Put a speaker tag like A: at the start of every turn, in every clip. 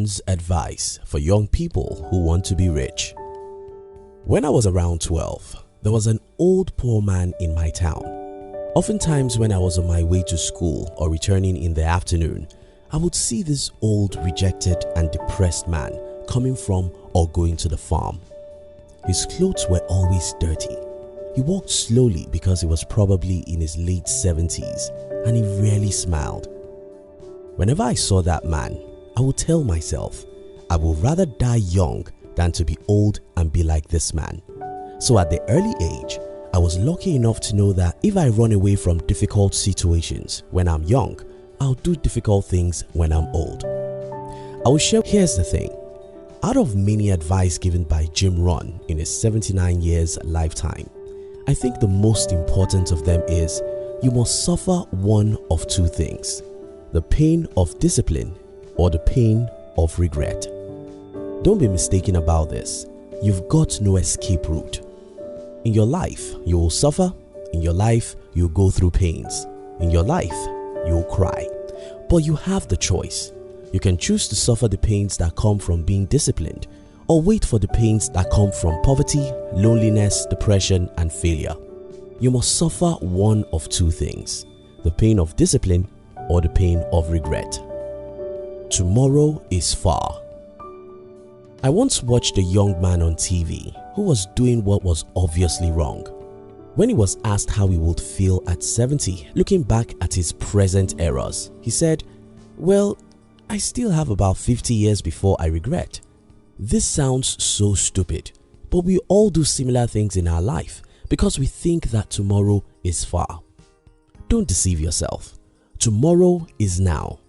A: Warrant's advice for young people who want to be rich. When I was around 12, there was an old poor man in my town. Oftentimes when I was on my way to school or returning in the afternoon, I would see this old, rejected and depressed man coming from or going to the farm. His clothes were always dirty. He walked slowly because he was probably in his late 70s and he rarely smiled. Whenever I saw that man, I would tell myself, I would rather die young than to be old and be like this man. So at the early age, I was lucky enough to know that if I run away from difficult situations when I'm young, I'll do difficult things when I'm old. I will share. Here's the thing. Out of many advice given by Jim Rohn in his 79 years lifetime, I think the most important of them is you must suffer one of two things: the pain of discipline or the pain of regret. Don't be mistaken about this. You've got no escape route. In your life, you will suffer. In your life, you'll go through pains. In your life, you'll cry. But you have the choice. You can choose to suffer the pains that come from being disciplined, or wait for the pains that come from poverty, loneliness, depression, and failure. You must suffer one of two things: the pain of discipline or the pain of regret. Tomorrow is far. I once watched a young man on TV who was doing what was obviously wrong. When he was asked how he would feel at 70, looking back at his present errors, he said, "Well, I still have about 50 years before I regret." This sounds so stupid, but we all do similar things in our life because we think that tomorrow is far. Don't deceive yourself. Tomorrow is now.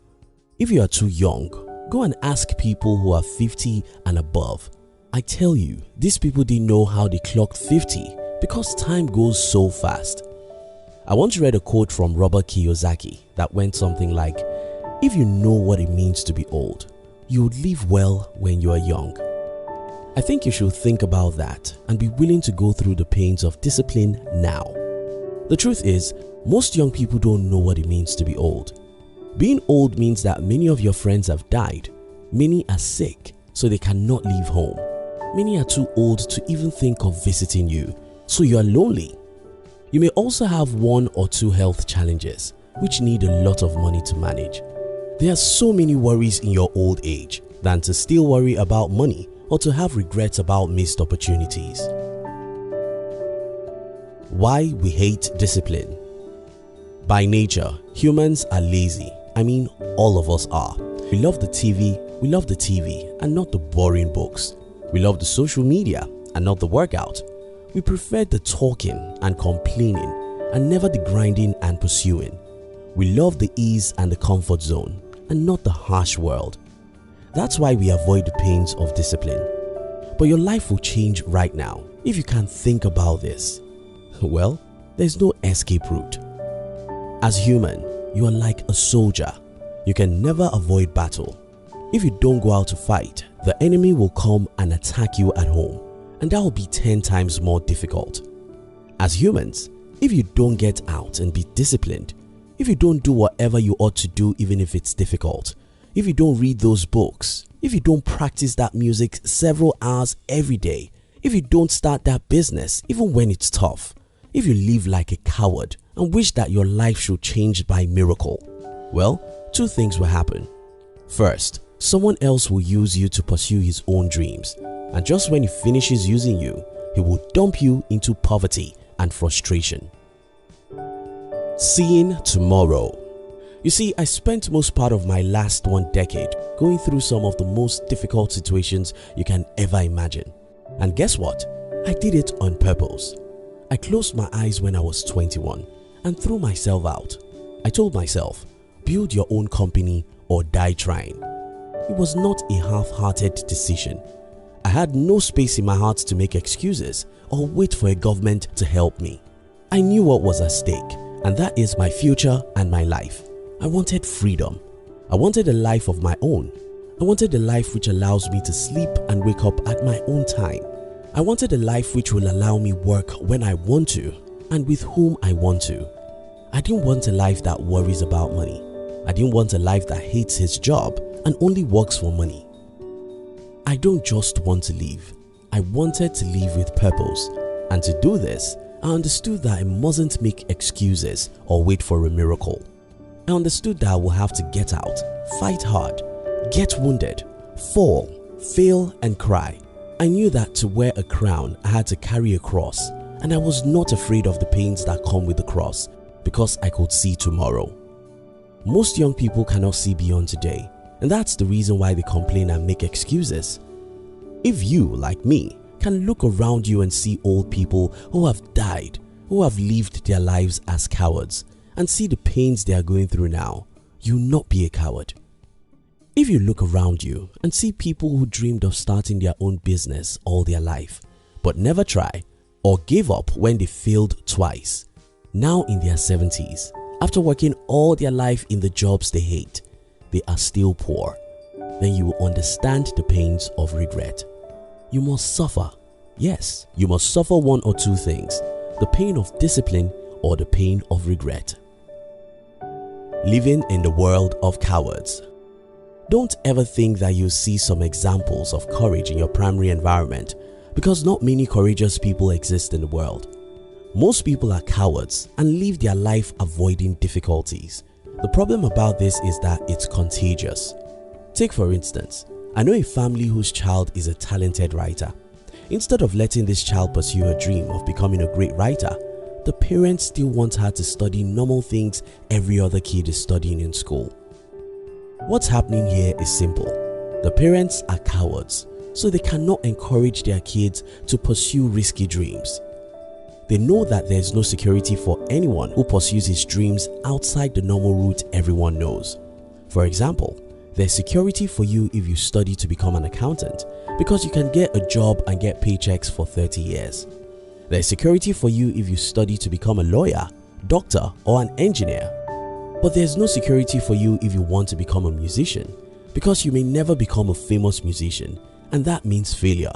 A: If you are too young, go and ask people who are 50 and above. I tell you, these people didn't know how they clocked 50 because time goes so fast. I once read a quote from Robert Kiyosaki that went something like, "If you know what it means to be old, you would live well when you are young." I think you should think about that and be willing to go through the pains of discipline now. The truth is, most young people don't know what it means to be old. Being old means that many of your friends have died, many are sick so they cannot leave home, many are too old to even think of visiting you, so you are lonely. You may also have one or two health challenges which need a lot of money to manage. There are so many worries in your old age than to still worry about money or to have regrets about missed opportunities. Why we hate discipline. By nature, humans are lazy. I mean, all of us are. We love the TV and not the boring books. We love the social media and not the workout. We prefer the talking and complaining and never the grinding and pursuing. We love the ease and the comfort zone and not the harsh world. That's why we avoid the pains of discipline. But your life will change right now if you can think about this. Well, there's no escape route. As human, you are like a soldier. You can never avoid battle. If you don't go out to fight, the enemy will come and attack you at home, and that will be 10 times more difficult. As humans, if you don't get out and be disciplined, if you don't do whatever you ought to do even if it's difficult, if you don't read those books, if you don't practice that music several hours every day, if you don't start that business even when it's tough, if you live like a coward and wish that your life should change by miracle, well, two things will happen. First, someone else will use you to pursue his own dreams, and just when he finishes using you, he will dump you into poverty and frustration. Seeing tomorrow. You see, I spent most part of my last 1 decade going through some of the most difficult situations you can ever imagine. And guess what? I did it on purpose. I closed my eyes when I was 21 and threw myself out. I told myself, build your own company or die trying. It was not a half-hearted decision. I had no space in my heart to make excuses or wait for a government to help me. I knew what was at stake, and that is my future and my life. I wanted freedom. I wanted a life of my own. I wanted a life which allows me to sleep and wake up at my own time. I wanted a life which will allow me work when I want to and with whom I want to. I didn't want a life that worries about money. I didn't want a life that hates his job and only works for money. I don't just want to live. I wanted to live with purpose, and to do this, I understood that I mustn't make excuses or wait for a miracle. I understood that I will have to get out, fight hard, get wounded, fall, fail and cry. I knew that to wear a crown I had to carry a cross, and I was not afraid of the pains that come with the cross because I could see tomorrow. Most young people cannot see beyond today, and that's the reason why they complain and make excuses. If you, like me, can look around you and see old people who have died, who have lived their lives as cowards, and see the pains they are going through now, you'll not be a coward. If you look around you and see people who dreamed of starting their own business all their life, but never try or gave up when they failed twice, now in their 70s, after working all their life in the jobs they hate, they are still poor, then you will understand the pains of regret. You must suffer. Yes, you must suffer one or two things, the pain of discipline or the pain of regret. Living in the world of cowards. Don't ever think that you'll see some examples of courage in your primary environment, because not many courageous people exist in the world. Most people are cowards and live their life avoiding difficulties. The problem about this is that it's contagious. Take for instance, I know a family whose child is a talented writer. Instead of letting this child pursue her dream of becoming a great writer, the parents still want her to study normal things every other kid is studying in school. What's happening here is simple. The parents are cowards, so they cannot encourage their kids to pursue risky dreams. They know that there is no security for anyone who pursues his dreams outside the normal route everyone knows. For example, there's security for you if you study to become an accountant, because you can get a job and get paychecks for 30 years. There's security for you if you study to become a lawyer, doctor or an engineer. But there's no security for you if you want to become a musician, because you may never become a famous musician, and that means failure.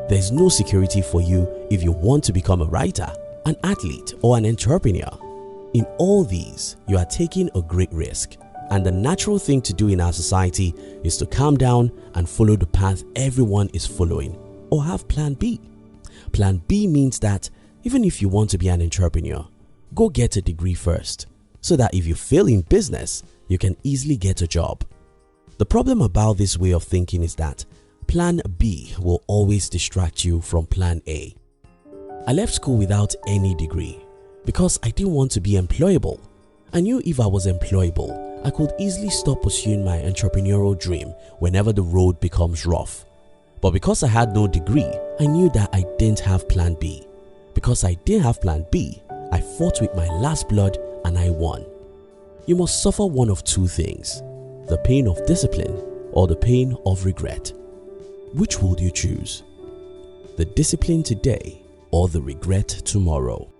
A: There's no security for you if you want to become a writer, an athlete or an entrepreneur. In all these, you are taking a great risk, and the natural thing to do in our society is to calm down and follow the path everyone is following, or have plan B. Plan B means that even if you want to be an entrepreneur, go get a degree first, so that if you fail in business, you can easily get a job. The problem about this way of thinking is that plan B will always distract you from plan A. I left school without any degree because I didn't want to be employable. I knew if I was employable, I could easily stop pursuing my entrepreneurial dream whenever the road becomes rough. But because I had no degree, I knew that I didn't have plan B. Because I didn't have plan B, I fought with my last blood and I won. You must suffer one of two things, the pain of discipline or the pain of regret. Which would you choose? The discipline today or the regret tomorrow?